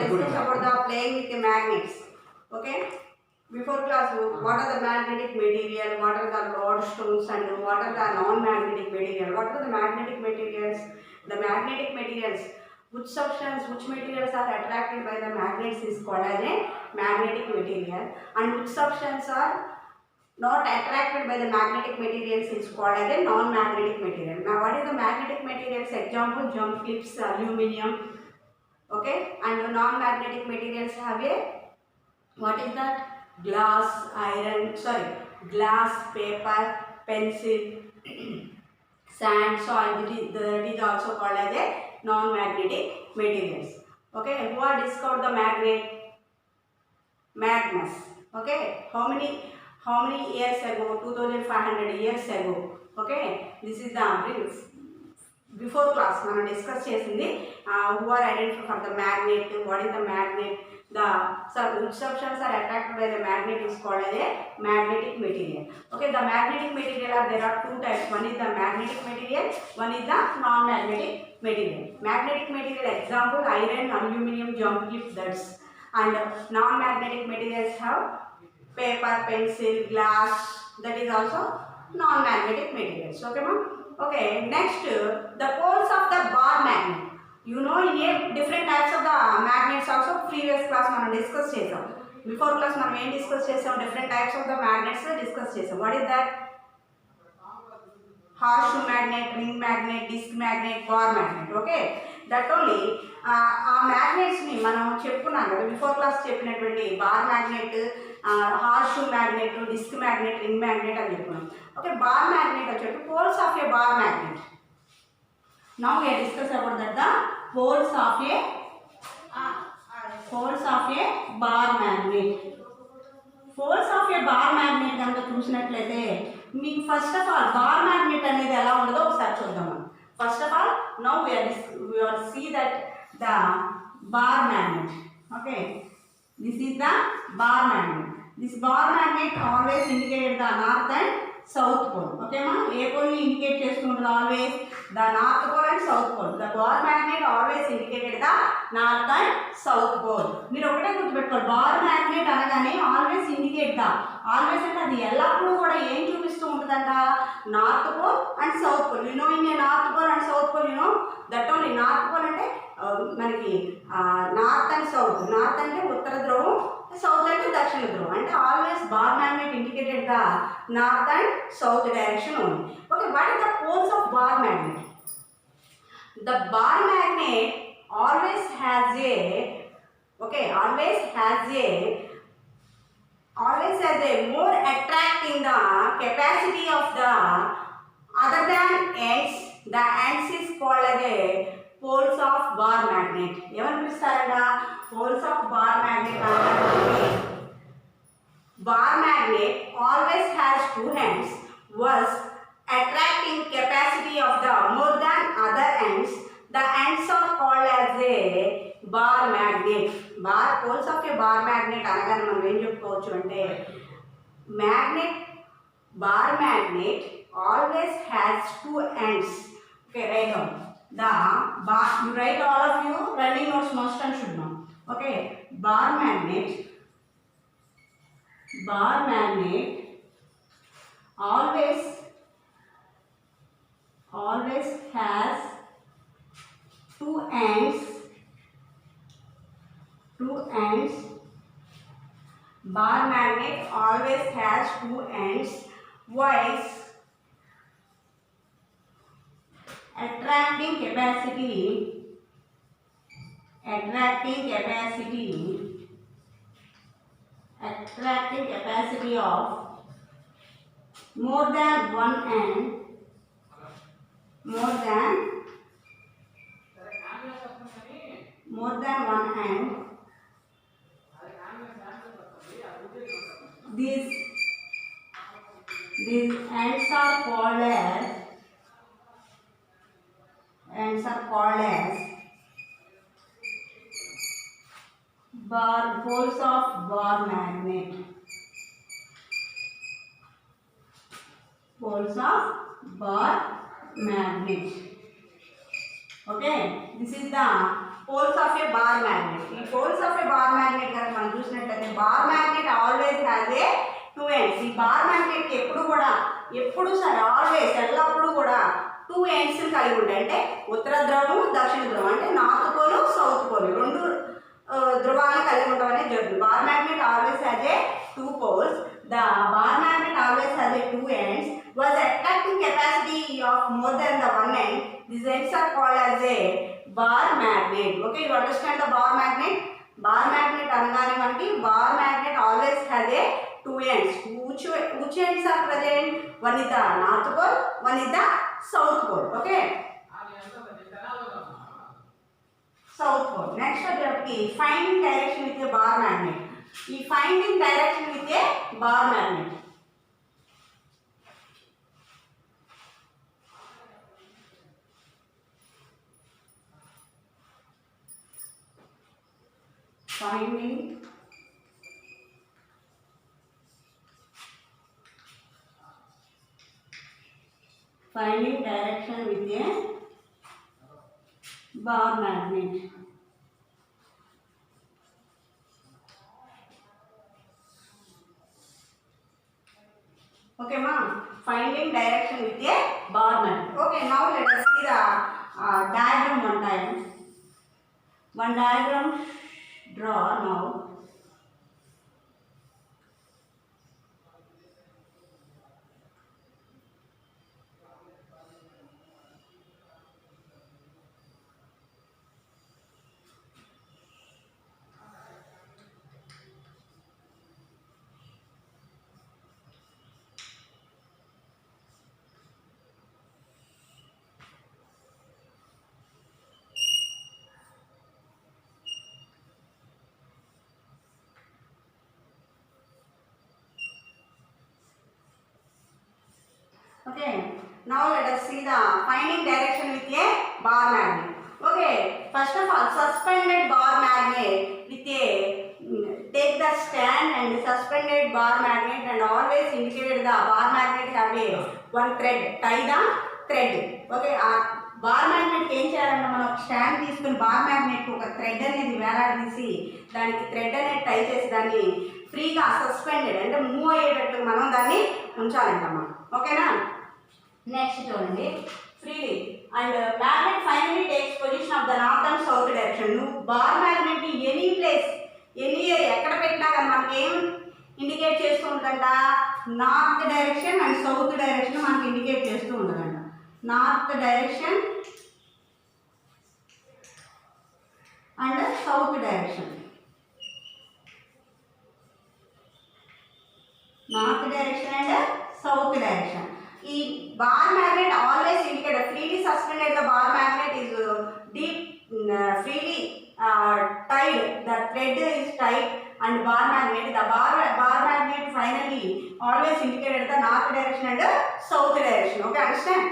discuss about the playing with the magnets. Okay. Before class, what are the magnetic material, what are the rod stones, and what are the non-magnetic material? What are the magnetic materials? The magnetic materials, which substance, which materials are attracted by the magnets is called as a magnetic material, and which substance are not attracted by the magnetic materials is called as a non-magnetic material. Now, what is the magnetic materials? Example: jump clips, aluminium. Okay, and the non-magnetic materials have a, what is that? Glass, iron, sorry, glass, paper, pencil, sand, soil. That is also called as a non-magnetic materials. Okay, who are discovered the magnet? Magnus. Okay, how many years ago? 2500 years ago. Okay, this is the brief. Before class మనం discuss చేసింది who are identified for the magnet, what is the magnet, the which substances are attracted by the magnet is called as a magnetic material. Okay, the magnetic material there are two types. One is the magnetic material, one is the non-magnetic material. Magnetic material example: iron, aluminium, jump clip, that's. And non-magnetic materials have paper, pencil, glass, that is also non-magnetic materials. Okay, ma'am. Okay, next the poles of the bar magnet. You know, in a different types of the magnets also previous class మనం discuss చేసాం. Before class మనం ఏం discuss చేసాం? Different types of the magnets discuss చేసాం. What is that? Horseshoe magnet, ring magnet, disc magnet, bar magnet. Okay, that only ఆ మ్యాగ్నెట్స్ని మనం చెప్పుకున్నాం కదా బిఫోర్ క్లాస్ చెప్పినటువంటి bar magnet, horseshoe magnet, disc magnet, ring magnet అని చెప్పుకున్నాం. ఓకే, బార్ మ్యాగ్నెట్ వచ్చేసి poles of a bar magnet. Now we are discuss about that the poles of a bar magnet. Poles of a bar magnet కనుక చూసినట్లయితే మీకు first of all bar magnet అనేది ఎలా ఉండదో ఒకసారి చూద్దాం. First of all now we are see that the bar magnet. Okay, this is the bar magnet. This bar magnet always indicated the north and south pole. Okay ma, A pole ని indicate చేస్తుంటుంది? always the north pole and south pole. The bar magnet always indicated the north and south pole. మీరు ఒకటే గుర్తుపెట్టుకోవాలి, bar magnet అనగానే always indicate the, always అంటే అది ఎల్లప్పుడూ కూడా ఏం చూపిస్తూ ఉంటుందంట? North pole and south pole. You know in a north pole and south pole, you know that only. North pole అంటే మనకి నార్త్ అండ్ సౌత్. నార్త్ అంటే ఉత్తర ధ్రువం, సౌత్ అంటే దక్షిణ ధ్రువం. అంటే always bar magnet indicated the north and south direction only. Okay, what is the poles of bar magnet? The bar magnet always has a, okay, always has a more attracting the capacity of the other than ends. The ends is called as a poles of bar magnet. ఎవరు పిలుస్తారంట? poles of bar magnet. Bar magnet always has two ends, was attracting capacity of the more than other ends. The ends are called as a bar magnet. Bar poles of a bar magnet అనగానే మనం ఏం చెప్పుకోవచ్చు అంటే magnet, bar magnet always has two ends. Okay, write down the bar. You write, all of you running notes must and should know. Okay, bar magnet always has two ends. Bar magnet always has two ends, while attracting capacity of more than one end. More than one hand. These ends are called as poles of bar magnet. Poles of bar magnet. Okay, this is the poles of a bar magnet. ఈ poles of a bar magnet కనుక మనం చూసినట్లయితే bar magnet always has a two ends. ఈ bar magnet ఎప్పుడు సరే always ఎల్లప్పుడూ కూడా two ends కలిగి ఉంటాయి. అంటే ఉత్తర ధ్రువం దక్షిణ ధ్రువం, అంటే నార్త్ పోల్ సౌత్ పోల్ రెండు ధ్రువాలను కలిగి ఉండడం అనేది జరుగుతుంది. Bar magnet always has a two poles. The bar magnet always has a two ends. Was attracting capacity of more than the one end. These ends are called as a bar magnet. Okay, you understand the bar magnet? Bar magnet అనగానే మనకి bar magnet always has a two ends. Which ends are present? One is the north pole, one is the south pole. Okay, south pole. Next వచ్చేసి finding direction with a bar magnet. ఈ finding direction with a bar magnet. Finding direction with a bar magnet. Okay, ma'am. Finding direction with a bar magnet. Okay, now let us see the diagram one time. One diagram draw now. Okay, now let us see the finding direction with a bar magnet. Okay, first of all, suspended bar magnet with a take the stand and suspended bar magnet and always indicate the bar magnet have a one thread, tie the thread. Okay, bar magnet ఏం చేయాలంటే మనం ఒక stand తీసుకుని bar magnet ఒక thread అనేది వేలాడదీసి దానికి thread అనేది టై చేసి దాన్ని ఫ్రీగా సస్పెండెడ్ అంటే మూవ్ అయ్యేటట్టు మనం దాన్ని ఉంచాలంటమ్మా. ఓకేనా, నెక్స్ట్ చూడండి. Freely and magnet finally takes position of the north and south direction. నువ్వు bar magnet any place any area ఎక్కడ పెట్టినా కానీ మనకి ఏం ఇండికేట్ చేస్తూ ఉంటుందంట, north direction and south direction మనకి ఇండికేట్ చేస్తూ ఉంటుందంట. North direction and south direction. North direction and south direction. ఈ bar magnet always indicate freely suspended the bar magnet is deep freely tied. The thread is tied and bar magnet. The bar magnet finally always indicated the north direction and south direction. Okay, understand?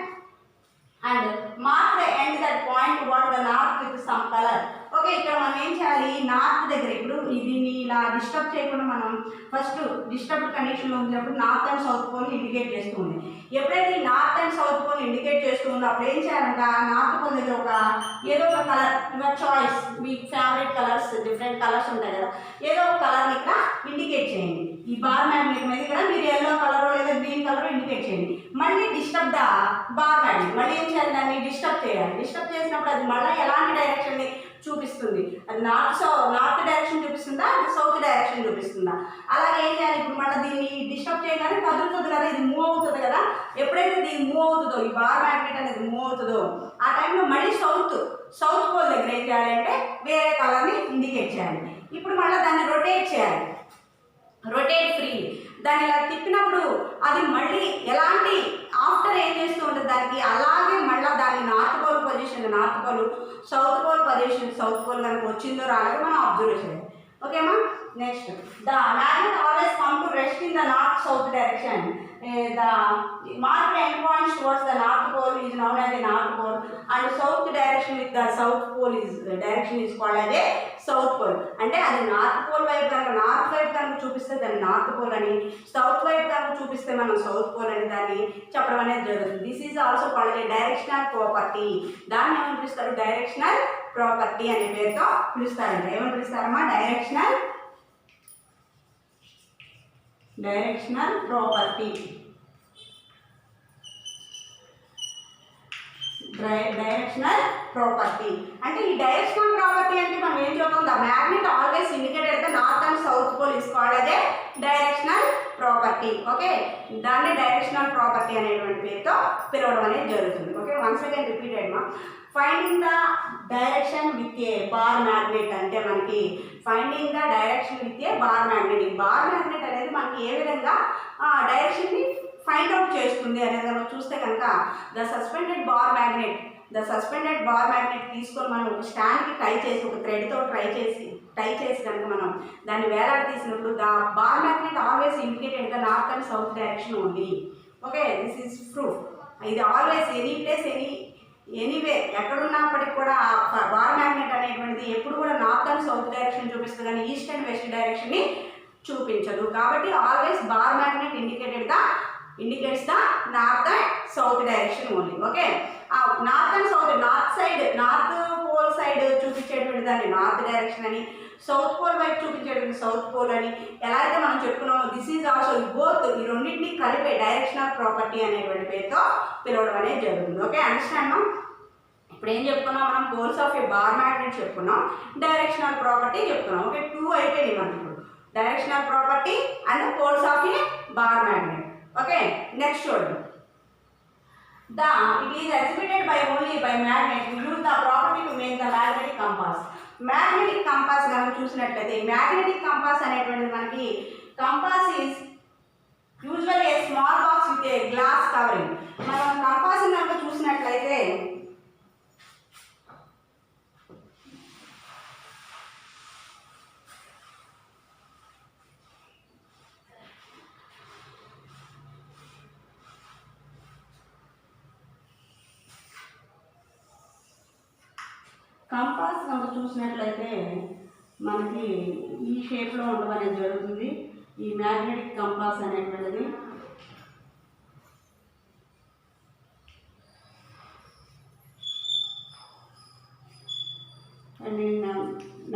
And mark the end that point toward the north with some color. Okay, ఇక్కడ మనం ఏం చేయాలి, north దగ్గర ఇప్పుడు దీన్ని ఇలా disturb చేయకుండా మనం ఫస్ట్ డిస్టర్బ్ కండిషన్లో ఉన్నప్పుడు north and south pole indicate చేస్తూ ఉంది. ఎప్పుడైతే ఈ north and south pole indicate చేస్తూ ఉందో అప్పుడు ఏం చేయాలంట, నార్త్ పోల్ దగ్గర ఏదో ఒక colour, your choice, me favourite colours, different colours ఉంటాయి కదా, ఏదో ఒక కలర్ని ఇక్కడ ఇండికేట్ చేయండి. ఈ బార్ మ్యాగ్నెట్ మీద ఇక్కడ మీరు ఎల్లో కలర్ లేదా గ్రీన్ కలర్ ఇండికేట్ చేయండి. మళ్ళీ డిస్టర్బ్ ద బార్ మ్యాగ్నెట్, మళ్ళీ ఏం చేయాలి, దాన్ని డిస్టర్బ్ చేయాలి. డిస్టర్బ్ చేసినప్పుడు అది మళ్ళీ ఎలాంటి డైరెక్షన్ని చూపిస్తుంది, అది నార్త్ డైరెక్షన్ చూపిస్తుందా, అది సౌత్ డైరెక్షన్ చూపిస్తుందా. అలాగే ఏం చేయాలి, ఇప్పుడు మళ్ళీ దీన్ని డిస్టర్బ్ చేయగానే కదులుతుంది కదా, ఇది మూవ్ అవుతుంది కదా. ఎప్పుడైతే దీన్ని మూవ్ అవుతుందో, ఈ బార్ మ్యాగ్నెట్ అనేది మూవ్ అవుతుందో ఆ టైంలో మళ్ళీ సౌత్ పోల్ దగ్గర ఏం చేయాలంటే వేరే కలర్ని ఇండికేట్ చేయాలి. ఇప్పుడు మళ్ళీ దాన్ని రొటేట్ చేయాలి, రొటేట్ ఫ్రీ. దాన్ని ఇలా తిప్పినప్పుడు అది మళ్ళీ ఎలాంటి ఆఫ్టర్ ఏం చేస్తూ ఉంటుంది దానికి, అలాగే మళ్ళీ దాన్ని north pole position north pole, south pole position south pole కనుక వచ్చిందో రాలేదో మనం అబ్జర్వ్ చేయాలి. ఓకేమా, next the magnet always come to rest in the north south direction. The marked end points towards the north pole is known as a north pole and south direction with the south pole is direction is called as a south pole. అంటే అది north pole వైపు కనుక north వైపు కనుక చూపిస్తే దాన్ని north pole అని, south వైపు కనుక చూపిస్తే మనం సౌత్ పోల్ అని దాన్ని చెప్పడం అనేది జరుగుతుంది. This is also called a directional property. దాన్ని ఏమనిపిస్తారు, డైరెక్షనల్ ప్రాపర్టీ అనే పేరుతో పిలుస్తారంట. ఏమని పిలుస్తారమ్మా? Directional property. డైరెక్షనల్ ప్రాపర్టీ అంటే ఈ డైరెక్షనల్ ప్రాపర్టీ అంటే మనం ఏం చూద్దాం? The magnet always indicated the north and south pole is called అదే డైరెక్షనల్ ప్రాపర్టీ. ఓకే, దాన్ని డైరెక్షనల్ ప్రాపర్టీ అనేటువంటి పేరుతో పిలవడం అనేది జరుగుతుంది. ఓకే, వన్స్ అగైన్ రిపీటెడ్ మా. Finding the direction with a bar magnet అంటే మనకి finding the direction with a bar magnet. ఈ బార్ మ్యాగ్నెట్ అనేది మనకి ఏ విధంగా డైరెక్షన్ని ఫైండ్ అవుట్ చేస్తుంది అనేది మనం చూస్తే కనుక ద సస్పెండెడ్ బార్ మ్యాగ్నెట్ తీసుకొని మనం ఒక స్టాండ్కి టై చేసి ఒక థ్రెడ్తో టై చేసి కనుక మనం దాన్ని వేలాడదీసినప్పుడు the bar magnet always indicated the north and south direction only. Okay, this is proof. ఇది ఆల్వేస్ ఎనీ ప్లేస్ ఎనీవే ఎక్కడున్నప్పటికి కూడా బార్ మ్యాగ్నెట్ అనేటువంటిది ఎప్పుడు కూడా నార్త్ అండ్ సౌత్ డైరెక్షన్ చూపిస్తుంది కానీ ఈస్ట్ అండ్ వెస్ట్ డైరెక్షన్ని చూపించదు. కాబట్టి always bar magnet indicates the north and south direction only. Okay, north and south, north pole side చూపించేటువంటి దాన్ని నార్త్ డైరెక్షన్ అని, సౌత్ పోల్ వైపు చూపించేటువంటి సౌత్ పోల్ అని ఎలా అయితే మనం చెప్పుకున్నామో దిస్ ఈజ్ ఆల్సో బోత్, ఈ రెండింటిని కలిపే డైరెక్షనల్ ప్రాపర్టీ అనేటువంటి పేరుతో పిలవడం అనేది జరుగుతుంది. ఓకే, అండర్స్టాండ్ మా? ఇప్పుడు ఏం చెప్పుకున్నాం మనం? Poles of a bar magnet చెప్పుకున్నాం, డైరెక్షనల్ ప్రాపర్టీ చెప్పుకున్నాం. ఓకే, 2 అయిపోయింది మనకి ఇప్పుడు, directional property and poles of a bar magnet. Okay, next చూడండి. It is exhibited by magnet. We use the property to make the magnetic compass. Magnetic compass మనం చూసినట్లయితే magnetic compass అనేటువంటిది మనకి compass is usually A small box with a glass covering. మనం compass కనుక చూసినట్లయితే compass కనుక చూసినట్లయితే మనకి ఈ షేప్లో ఉండడం అనేది జరుగుతుంది. ఈ మ్యాగ్నెటిక్ కంపాస్ అనేటువంటిది అండ్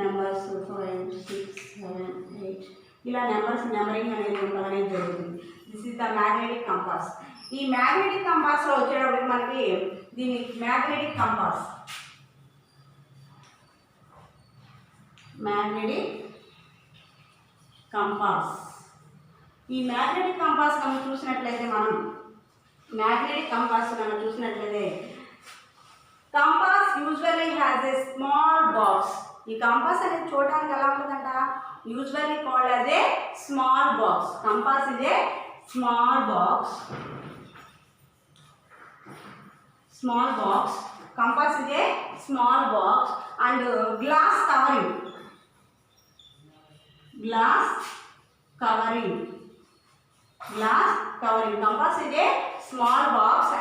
నెంబర్స్ 5, 6, 7, 8 ఇలా నెంబరింగ్ అనేది ఉండడం అనేది జరుగుతుంది. This is the magnetic compass. ఈ మ్యాగ్నెటిక్ కంపాస్లో వచ్చేటప్పటికి మనకి దీని మ్యాగ్నెటిక్ కంపాస్ ఈ మ్యాగ్నెటిక్ కంపాస్ కనుక చూసినట్లయితే మనం compass usually has a small box. ఈ కంపాస్ అనేది చూడడానికి ఎలా ఉంటుందంట? Usually called as a small box. Compass is a small box. Compass is a small box and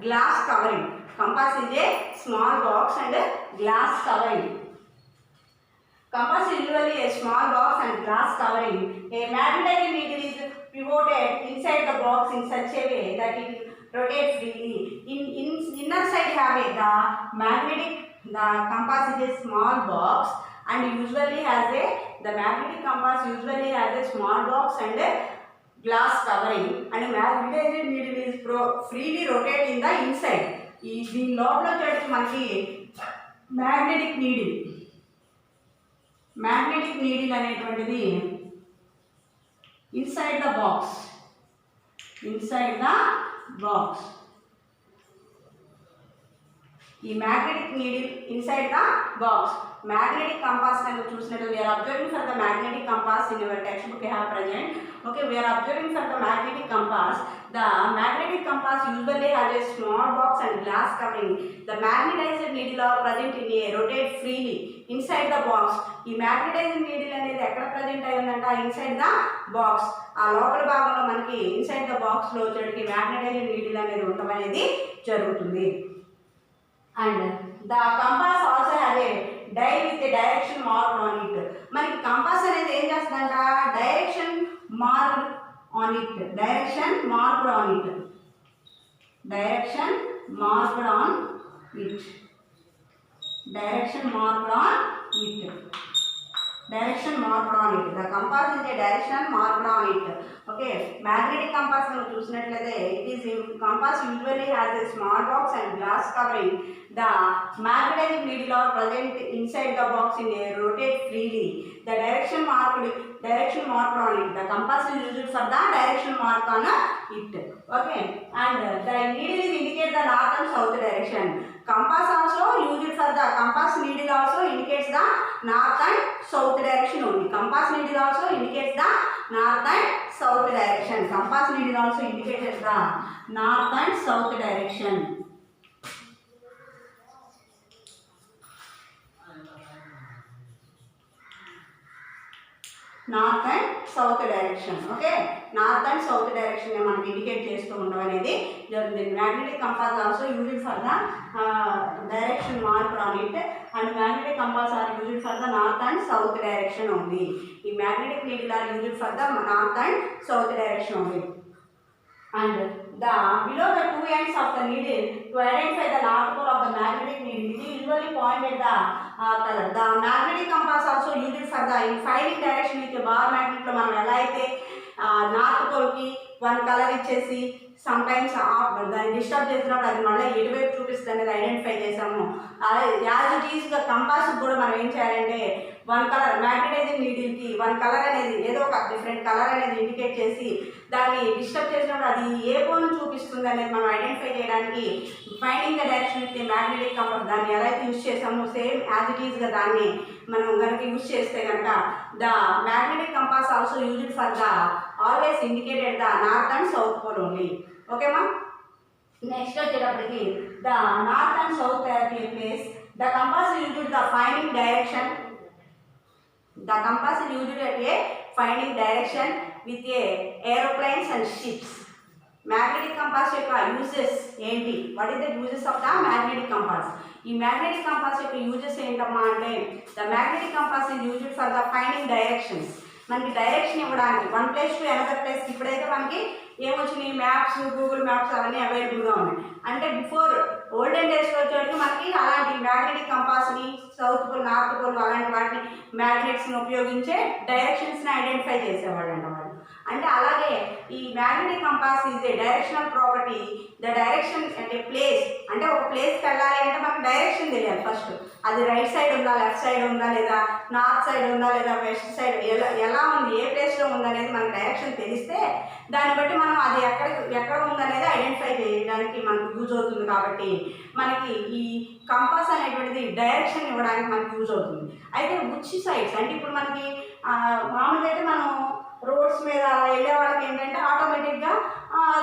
glass covering. Compass is a small box and glass covering. Compass is usually a small box and glass covering. A magnetizing needle is pivoted inside the box in such a way that it rotates freely. In inner side have the compass is a small box and usually the magnetic compass usually has a small box and a glass covering and magnetizing needle is freely rotate in the inside. దీని లోపల వచ్చేసి మనకి magnetic needle అనేటువంటిది inside the box ఈ magnetic needle inside the box. Magnetic compass కనుక చూసినట్టు we're observing for the magnetic compass in your textbook you have present. Okay, we're observing for the magnetic compass. The magnetic compass usually has a small box and glass covering. The magnetized needle are present in a rotate freely inside the box. ఈ magnetized needle అనేది ఎక్కడ present అయ్యిందంట? Inside the box. ఆ లోపల భాగంలో మనకి inside the బాక్స్లో వచ్చేటికి మ్యాగ్నెటైజ్డ్ needle అనేది ఉండడం అనేది జరుగుతుంది. And the compass also have a dial with a direction marked on it. మనకి కంపాస్ అనేది ఏం చేస్తుందంట? Direction marked on it. direction marked on it. Direction marked on it. The compass is a direction marked on it. Okay, magnetic compass మనం చూసినట్లయితే compass usually has a small box and glass covering. The magnetic needle are present inside the box in a rotate freely. The direction marked on it. The compass is used for the direction mark on it. Okay, and the needle is indicate the north and south direction. Compass also used for the compass needle also indicates the north and south direction only. Compass needle also indicates the north and south direction. Compass needle also indicates the north and south direction. North and south direction. Okay, north and south direction మనకి indicate చేస్తూ ఉండడం అనేది జరుగుతుంది. Magnetic compass also used for the direction mark on it and magnetic compass are used for the north and south direction only. ఈ magnetic needle are used for the north and south direction only. And the below the two ends of the needle to identify the north pole of the magnetic needle, it is usually pointed the color. The magnetic compass also used for the finding direction with a bar magnet lo manam ela aithe north pole ki one color ichesi sometimes దాన్ని disturb చేసినప్పుడు అది మళ్ళీ ఎటువైపు చూపిస్తుంది అనేది identify చేసాము. As it ఈస్గా compass కూడా మనం ఏం చేయాలంటే వన్ కలర్ మ్యాగ్నటైజింగ్ నీడిల్కి వన్ కలర్ అనేది ఏదో ఒక డిఫరెంట్ కలర్ అనేది ఇండికేట్ చేసి దాన్ని డిస్టర్బ్ చేసినప్పుడు అది ఏ పోల్ చూపిస్తుంది అనేది మనం ఐడెంటిఫై చేయడానికి finding the direction with magnetic compass దాన్ని ఎలా అయితే యూజ్ చేసామో సేమ్ యాజ్ ఇట్ ఈస్గా దాన్ని మనం కనుక యూజ్ చేస్తే కనుక the magnetic compass also used for the always indicated the north and south pole only. ఓకేమా, నెక్స్ట్ వచ్చేటప్పటికి the north and south place the compass used the finding direction. The compass is used at a finding direction with a aeroplanes and ships. Magnetic compass యొక్క uses ఏంటి? What is the uses of the magnetic compass? ఈ magnetic compass యొక్క uses ఏంటమ్మా అంటే the magnetic compass is used for the finding directions. మనకి direction ఇవ్వడానికి one place to another place. ఇప్పుడైతే మనకి ఏమొచ్చినాయి మ్యాప్స్, గూగుల్ మ్యాప్స్ అవన్నీ అవైలబుల్గా ఉన్నాయి. అంటే బిఫోర్ ఓల్డెన్ డేస్లో వచ్చేటికి మనకి అలాంటి మ్యాగ్నెటిక్ కంపాస్ని సౌత్ పోల్, నార్త్ పోల్ అలాంటి వాటిని మ్యాగ్నెట్స్ని ఉపయోగించే డైరెక్షన్స్ని ఐడెంటిఫై చేసేవాళ్ళు అంట వాళ్ళు. అంటే అలాగే ఈ magnetic compass is a directional property. The direction అంటే ప్లేస్, అంటే ఒక ప్లేస్కి వెళ్ళాలి అంటే మనకు డైరెక్షన్ తెలియాలి ఫస్ట్. అది రైట్ సైడ్ ఉందా, లెఫ్ట్ సైడ్ ఉందా, లేదా నార్త్ సైడ్ ఉందా, లేదా వెస్ట్ సైడ్ ఎలా ఉంది, ఏ ప్లేస్లో ఉందనేది మనకు డైరెక్షన్ తెలిస్తే దాన్ని బట్టి మనం అది ఎక్కడ ఉందనేది ఐడెంటిఫై చేయడానికి మనకు యూజ్ అవుతుంది. కాబట్టి మనకి ఈ కంపాస్ అనేటువంటిది డైరెక్షన్ ఇవ్వడానికి మనకు యూజ్ అవుతుంది. అయితే విచ్ సైడ్స్ అంటే ఇప్పుడు మనకి మామూలుగా అయితే మనం రోడ్స్ మీద అలా వెళ్ళే వాళ్ళకి ఏంటంటే ఆటోమేటిక్గా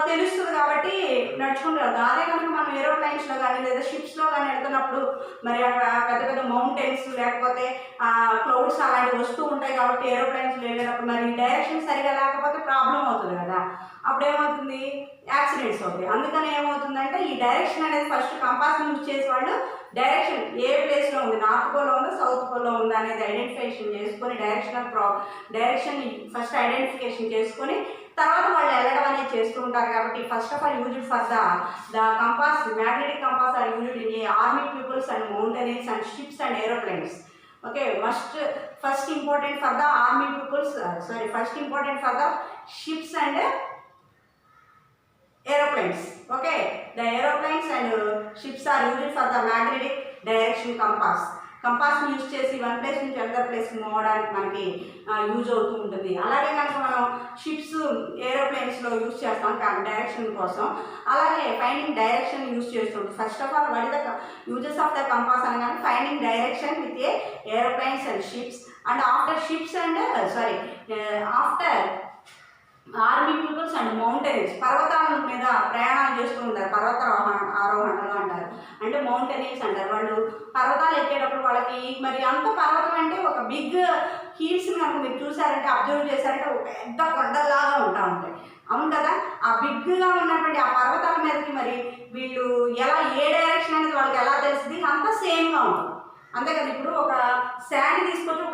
తెలుస్తుంది కాబట్టి నడుచుకుంటూ వెళ్తాం. అదే కనుక మనం ఏరోప్లైన్స్లో కానీ లేదా షిప్స్లో కానీ వెళ్తున్నప్పుడు మరి అక్కడ పెద్ద పెద్ద మౌంటైన్స్ లేకపోతే క్లౌడ్స్ అలాంటివి వస్తూ ఉంటాయి కాబట్టి ఏరోప్లైన్స్లో వెళ్ళేటప్పుడు మరి డైరెక్షన్ సరిగా లేకపోతే ప్రాబ్లం అవుతుంది కదా. అప్పుడు ఏమవుతుంది, యాక్సిడెంట్స్ అవుతాయి. అందుకని ఏమవుతుందంటే ఈ డైరెక్షన్ అనేది ఫస్ట్ కంపాస్ యూజ్ చేసే వాళ్ళు డైరెక్షన్ ఏ ప్లేస్లో ఉంది, నార్త్ పోల్లో ఉందా సౌత్ పోల్లో ఉందా అనేది ఐడెంటిఫికేషన్ చేసుకొని డైరెక్షన్ ఫస్ట్ ఐడెంటిఫికేషన్ చేసుకొని తర్వాత వాళ్ళు వెళ్ళడం అనేది చేస్తూ ఉంటారు. కాబట్టి first of all used for the compass magnetic compass are used in army peoples and mountaineers and ships and aeroplanes. Okay, first important for the army peoples first important for the ships and aeroplanes. Okay, the aeroplanes and ships are used for the magnetic direction compass. కంపాస్ని use చేసి one place నుంచి other ప్లేస్కి మోవడానికి మనకి use అవుతూ ఉంటుంది. అలాగే కనుక మనం షిప్స్, ఏరోప్లేన్స్లో యూజ్ చేస్తాం డైరెక్షన్ కోసం. అలాగే ఫైండింగ్ డైరెక్షన్ యూజ్ చేస్తుంటాం. First of all what is the uses of the compass అనగానే finding direction with a aeroplanes and ships and after ships and after army peoples and mountains పర్వతాల మీద ప్రయాణాలు చేస్తూ ఉంటారు. పర్వత ఆరోహణలు అంటారు. అంటే మౌంటైనీర్స్ అంటారు. వాళ్ళు పర్వతాలు ఎక్కేటప్పుడు వాళ్ళకి మరి అంత పర్వతం అంటే ఒక బిగ్ హీల్స్ని కనుక మీరు చూసారంటే అబ్జర్వ్ చేశారంటే ఒక పెద్ద కొండల్లాగా ఉంటాయి. అవును కదా, ఆ బిగ్గా ఉన్నటువంటి ఆ పర్వతాల మీదకి మరి వీళ్ళు ఎలా ఏ డైరెక్షన్ అనేది వాళ్ళకి ఎలా తెలుస్తుంది, అంతా సేమ్గా ఉంటుంది. అంతే కదా, ఇప్పుడు ఒక శాండ్ తీసుకొచ్చి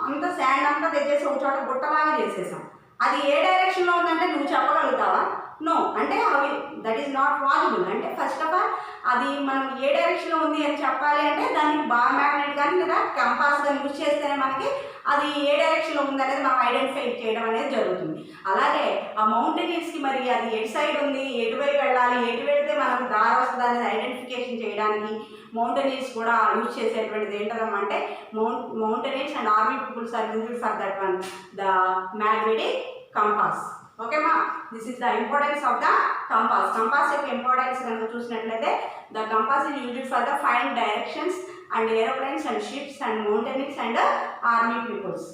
అంత శాండ్ అంతా తెచ్చేసి ఒక చోట గుట్టలాగా చేసేసాం. అది ఏ డైరెక్షన్లో ఉందంటే నువ్వు చెప్పగలుగుతావా? నో అంటే అవి దట్ ఈస్ నాట్ పాసిబుల్. అంటే ఫస్ట్ ఆఫ్ ఆల్ అది మనం ఏ డైరెక్షన్లో ఉంది అని చెప్పాలి అంటే దానికి బార్ మ్యాగ్నెట్ కానీ లేదా కంపాస్ కానీ యూజ్ చేస్తేనే మనకి అది ఏ డైరెక్షన్లో ఉంది అనేది మనం ఐడెంటిఫై చేయడం అనేది జరుగుతుంది. అలాగే ఆ మౌంటైనీర్స్కి మరి అది ఎటు సైడ్ ఉంది, ఎటువైపు వెళ్ళాలి, ఎటు వెళితే మనకు దారి వస్తుంది అనేది ఐడెంటిఫికేషన్ చేయడానికి మౌంటైనీర్స్ కూడా యూజ్ చేసేటువంటిది ఏంటమ్మా అంటే mountaineers and army peoples are used for that one the magnetic compass. Okay మా, this is the importance of the compass. Compass యొక్క ఇంపార్టెన్స్ కనుక చూసినట్లయితే the compass is used for the find directions and aeroplanes and ships and mountaineers and army peoples.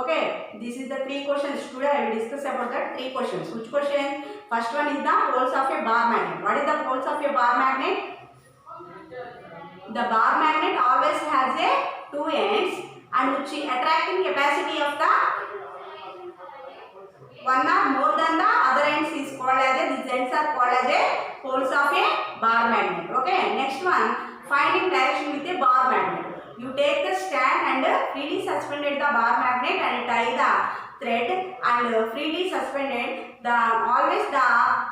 Okay, this is the 3 questions. Today I will discuss about that 3 questions. Which question? First one is the poles of a bar magnet. What is the poles of a bar magnet? The bar magnet always has a 2 ends and which attracting capacity of the one or more than the other ends is called as a, these ends are called as a poles of a bar magnet. Okay, next one, finding direction with a bar magnet. You take the stand and freely suspended the bar magnet and tie the thread and freely suspended the always the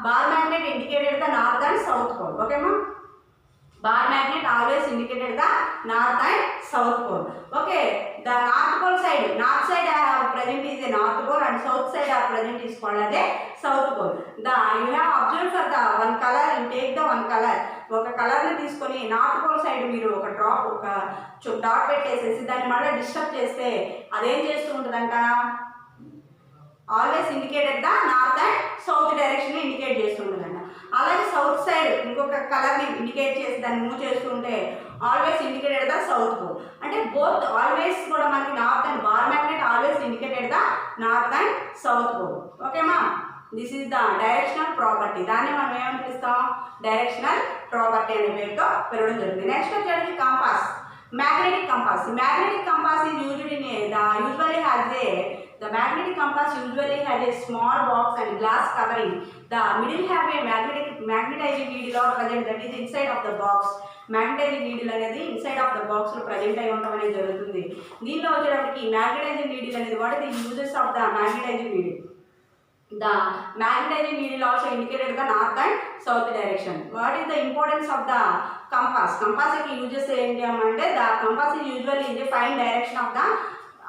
bar magnet indicated the north and south pole. Okay ma, bar magnet always indicated the north and south pole. Okay, the north pole side, north side present is a north pole and south side present is called as a south pole. The you have observed for the one color, you take the one color, ఒక కలర్ని తీసుకొని north pole side మీరు ఒక drop ఒక dot పెట్టేసేసి దాన్ని మళ్ళీ disturb చేస్తే అదేం చేస్తూ ఉంటుందంట, always indicated the north and south direction indicate చేస్తూ ఉంటుందంట. అలాగే సౌత్ సైడ్ ఇంకొక కలర్ని ఇండికేట్ చేసి దాన్ని మూవ్ చేస్తూ ఉంటే always indicated the south pole. అంటే బోత్ ఆల్వేస్ కూడా మనకి north and bar magnet always indicated the north and south pole. ఓకేమా, this is the directional property. దాన్ని మనం ఏమని పిలుస్తాం, డైరెక్షనల్ ప్రాపర్టీ అనే పేరుతో పిలవడం జరుగుతుంది. నెక్స్ట్ వచ్చేది compass, magnetic compass. Magnetic compass is used in the magnetic compass usually has a small box and glass covering. The middle have a magnetizing needle or present that is inside of the box. Magnetizing needle అనేది inside of the box లో present అయి ఉండడం అనేది జరుగుతుంది. దీనిలో వచ్చేటప్పటికి magnetizing needle అనేది what is the uses of the magnetizing needle? The magnetizing needle also indicated the north and south direction. What is the importance of the compass? Compass ki uses enti amante the compass is usually in the find direction of the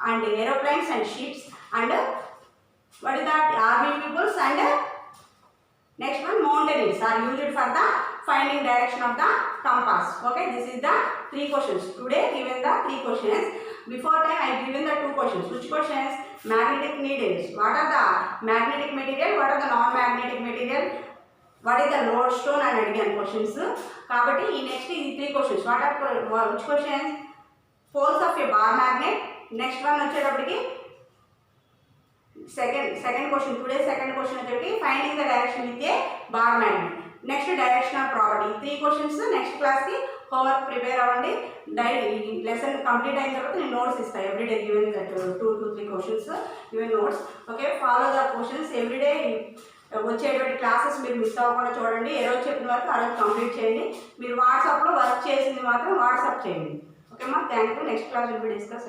and aeroplanes and ships and what is that army peoples and next one mountaineers are used for the finding direction of the compass. Okay, this is the 3 questions. Today given the 3 questions. Before time I given the 2 questions. Which questions? Magnetic needles. What are the magnetic material? What are the non-magnetic material? What is the lodestone and again questions. Kabatti ee next is 3 questions. What are which questions? Poles of a bar magnet. Next one వచ్చేటప్పటికి second question. Today second question వచ్చేటప్పటికి finding the direction with a bar magnet. Next directional property. 3 questions next class కి homework prepare అవ్వండి. Daily lesson complete అయిన తర్వాత నేను notes ఇస్తాను. Everyday given that 2 to 3 questions given notes. Okay, follow the questions everyday. వచ్చేటువంటి classes మీరు miss అవ్వకుండా చూడండి. ఏ రోజు చెప్పిన వరకు ఆ రోజు కంప్లీట్ చేయండి. మీరు వాట్సాప్లో వర్క్ చేసింది మాత్రం వాట్సాప్ చేయండి. ఓకే మా, thank you. Next class will be discuss.